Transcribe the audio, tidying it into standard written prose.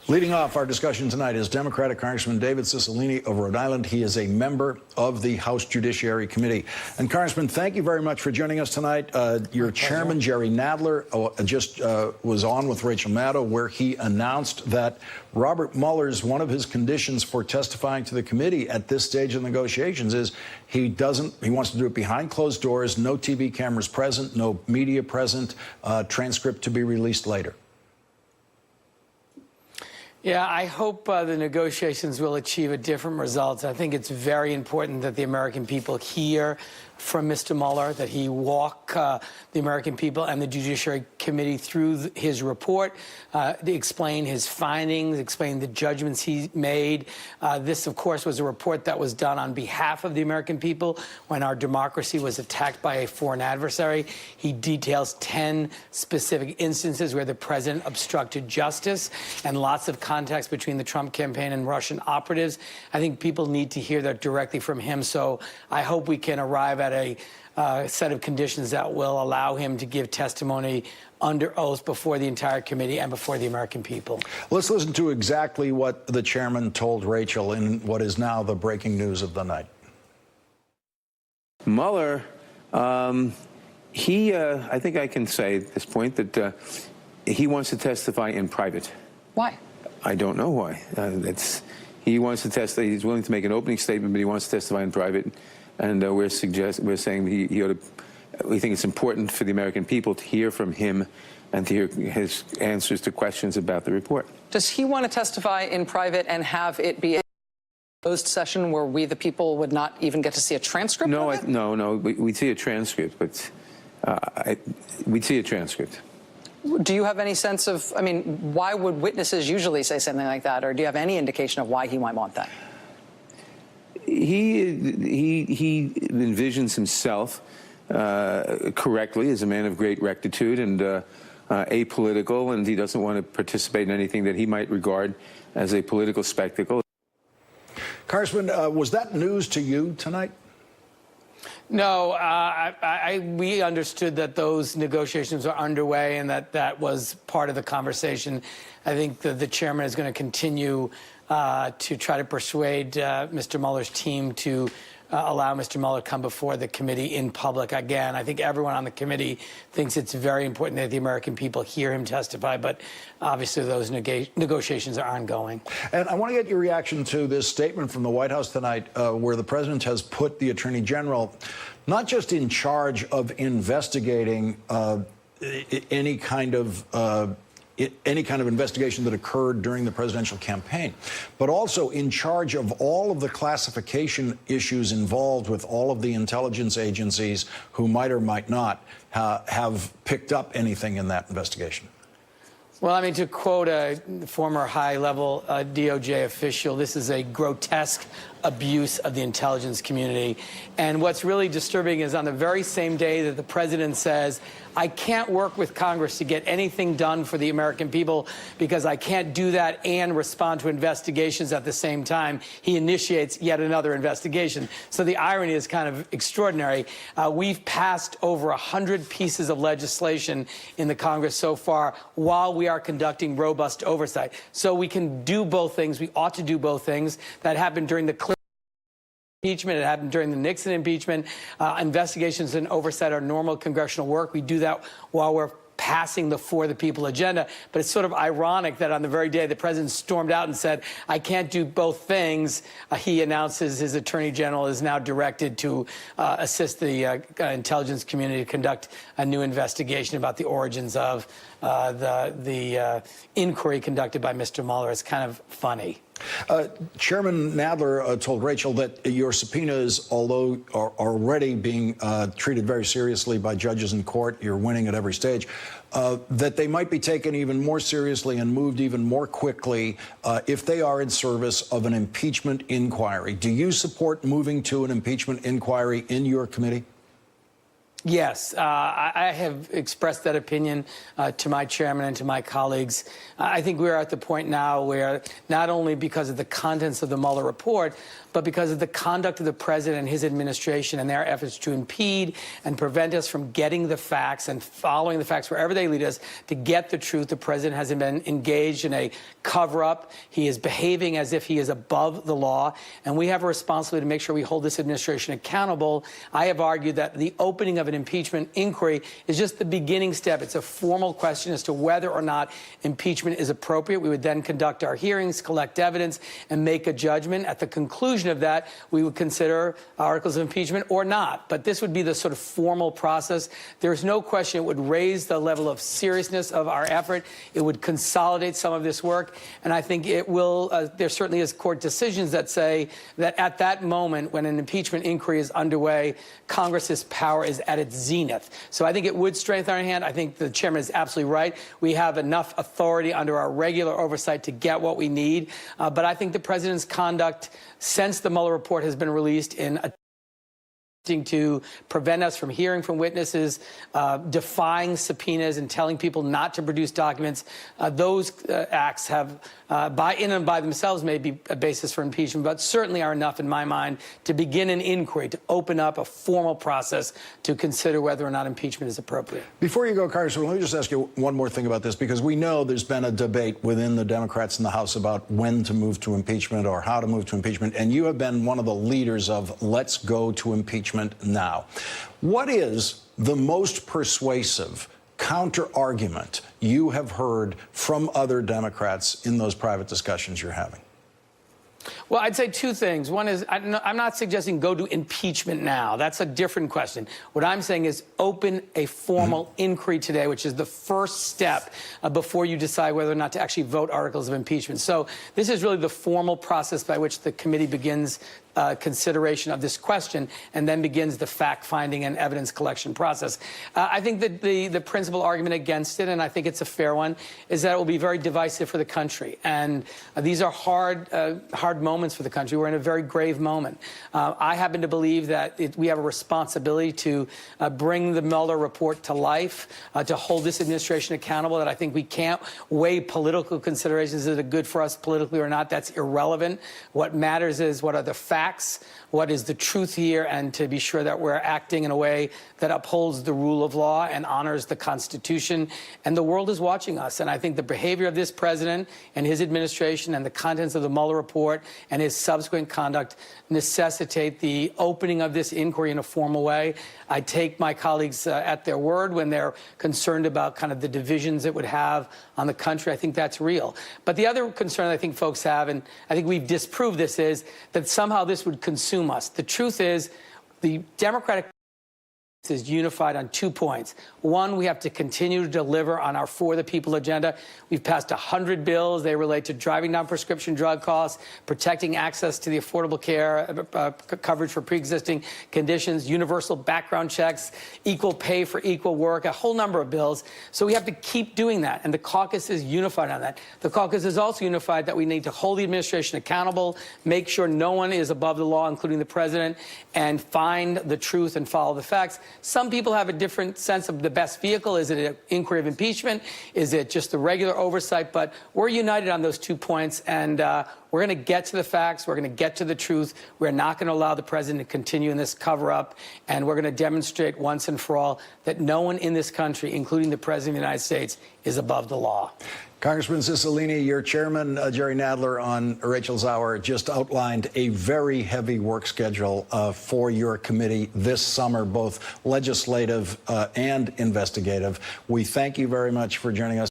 Leading off our discussion tonight is Democratic Congressman David Cicilline of Rhode Island. He is a member of the House Judiciary Committee. And Congressman, thank you very much for joining us tonight. Your chairman, Jerry Nadler, just was on with Rachel Maddow, where he announced that Robert Mueller's one of his conditions for testifying to the committee at this stage of negotiations is he wants to do it behind closed doors, no TV cameras present, no media present, transcript to be released later. Yeah, I hope the negotiations will achieve a different result. I think it's very important that the American people hear from Mr. Mueller, that he walk the American people and the Judiciary Committee through his report, to explain his findings, explain the judgments he made. This, of course, was a report that was done on behalf of the American people when our democracy was attacked by a foreign adversary. He details 10 specific instances where the president obstructed justice and lots of context between the Trump campaign and Russian operatives. I think people need to hear that directly from him. So I hope we can arrive at a set of conditions that will allow him to give testimony under oath before the entire committee and before the American people. Let's listen to exactly what the chairman told Rachel in what is now the breaking news of the night. Mueller, I think I can say at this point that he wants to testify in private. Why? I don't know why. He wants to testify. He's willing to make an opening statement, but he wants to testify in private. And we're saying he ought to. We think it's important for the American people to hear from him and to hear his answers to questions about the report. Does he want to testify in private and have it be a closed session where we, the people, would not even get to see a transcript? No, of it? no. We'd see a transcript, but we'd see a transcript. Do you have any sense of? I mean, why would witnesses usually say something like that, or do you have any indication of why he might want that? He envisions himself correctly as a man of great rectitude and apolitical, and he doesn't want to participate in anything that he might regard as a political spectacle. Congressman, was that news to you tonight? No, we understood that those negotiations are underway and that was part of the conversation. I think the chairman is going to continue to try to persuade Mr. Mueller's team to allow Mr. Mueller to come before the committee in public again. I think everyone on the committee thinks it's very important that the American people hear him testify, but obviously those negotiations are ongoing. And I want to get your reaction to this statement from the White House tonight where the president has put the Attorney General not just in charge of investigating any kind of investigation that occurred during the presidential campaign, but also in charge of all of the classification issues involved with all of the intelligence agencies who might or might not have picked up anything in that investigation. Well, I mean, to quote a former high-level DOJ official, this is a grotesque abuse of the intelligence community. And what's really disturbing is on the very same day that the president says, I can't work with Congress to get anything done for the American people because I can't do that and respond to investigations at the same time, he initiates yet another investigation. So the irony is kind of extraordinary. We've passed over 100 pieces of legislation in the Congress so far while we are conducting robust oversight. So we can do both things. We ought to do both things. That happened during the Clinton impeachment. It happened during the Nixon impeachment. Investigations and oversight are normal congressional work. We do that while we're passing the For the People agenda. But it's sort of ironic that on the very day the president stormed out and said, I can't do both things, he announces his attorney general is now directed to assist the intelligence community to conduct a new investigation about the origins of the inquiry conducted by Mr. Mueller. It's kind of funny. Chairman Nadler told Rachel that your subpoenas, although are already being treated very seriously by judges in court, you're winning at every stage, that they might be taken even more seriously and moved even more quickly if they are in service of an impeachment inquiry. Do you support moving to an impeachment inquiry in your committee? Yes, I have expressed that opinion to my chairman and to my colleagues. I think we're at the point now where not only because of the contents of the Mueller report, but because of the conduct of the president and his administration and their efforts to impede and prevent us from getting the facts and following the facts wherever they lead us to get the truth, the president has been engaged in a cover-up. He is behaving as if he is above the law, and we have a responsibility to make sure we hold this administration accountable. I have argued that the opening of an impeachment inquiry is just the beginning step. It's a formal question as to whether or not impeachment is appropriate. We would then conduct our hearings, collect evidence, and make a judgment. At the conclusion of that, we would consider articles of impeachment or not. But this would be the sort of formal process. There's no question it would raise the level of seriousness of our effort. It would consolidate some of this work. And I think it will, there certainly is court decisions that say that at that moment, when an impeachment inquiry is underway, Congress's power is at its zenith. So I think it would strengthen our hand. I think the chairman is absolutely right. We have enough authority under our regular oversight to get what we need. But I think the president's conduct since the Mueller report has been released in to prevent us from hearing from witnesses, defying subpoenas and telling people not to produce documents. Those acts have, in and by themselves, may be a basis for impeachment, but certainly are enough, in my mind, to begin an inquiry, to open up a formal process to consider whether or not impeachment is appropriate. Before you go, Congressman, let me just ask you one more thing about this, because we know there's been a debate within the Democrats in the House about when to move to impeachment or how to move to impeachment, and you have been one of the leaders of let's go to impeachment now. What is the most persuasive counter-argument you have heard from other Democrats in those private discussions you're having? Well, I'd say two things. One is, I'm not suggesting go to impeachment now. That's a different question. What I'm saying is open a formal inquiry today, which is the first step before you decide whether or not to actually vote articles of impeachment. So this is really the formal process by which the committee begins consideration of this question and then begins the fact-finding and evidence collection process. I think that the principal argument against it, and I think it's a fair one, is that it will be very divisive for the country. And these are hard moments for the country. We're in a very grave moment. I happen to believe that we have a responsibility to bring the Mueller report to life, to hold this administration accountable, that I think we can't weigh political considerations. Is it good for us politically or not? That's irrelevant. What matters is what are the facts, what is the truth here, and to be sure that we're acting in a way that upholds the rule of law and honors the Constitution. And the world is watching us. And I think the behavior of this president and his administration and the contents of the Mueller report and his subsequent conduct necessitate the opening of this inquiry in a formal way. I take my colleagues at their word when they're concerned about kind of the divisions it would have on the country. I think that's real. But the other concern I think folks have, and I think we've disproved this, is that somehow this would consume us. The truth is the Democratic is unified on 2 points. One, we have to continue to deliver on our For the People agenda. We've passed 100 bills. They relate to driving down prescription drug costs, protecting access to the Affordable Care coverage for pre-existing conditions, universal background checks, equal pay for equal work, a whole number of bills. So we have to keep doing that, and the caucus is unified on that. The caucus is also unified that we need to hold the administration accountable, make sure no one is above the law, including the president, and find the truth and follow the facts. Some people have a different sense of the best vehicle. Is it an inquiry of impeachment? Is it just the regular oversight? But we're united on those 2 points, and we're going to get to the facts. We're going to get to the truth. We're not going to allow the president to continue in this cover-up, and we're going to demonstrate once and for all that no one in this country, including the president of the United States, is above the law. Congressman Cicilline, your chairman, Jerry Nadler, on Rachel's Hour, just outlined a very heavy work schedule for your committee this summer, both legislative and investigative. We thank you very much for joining us.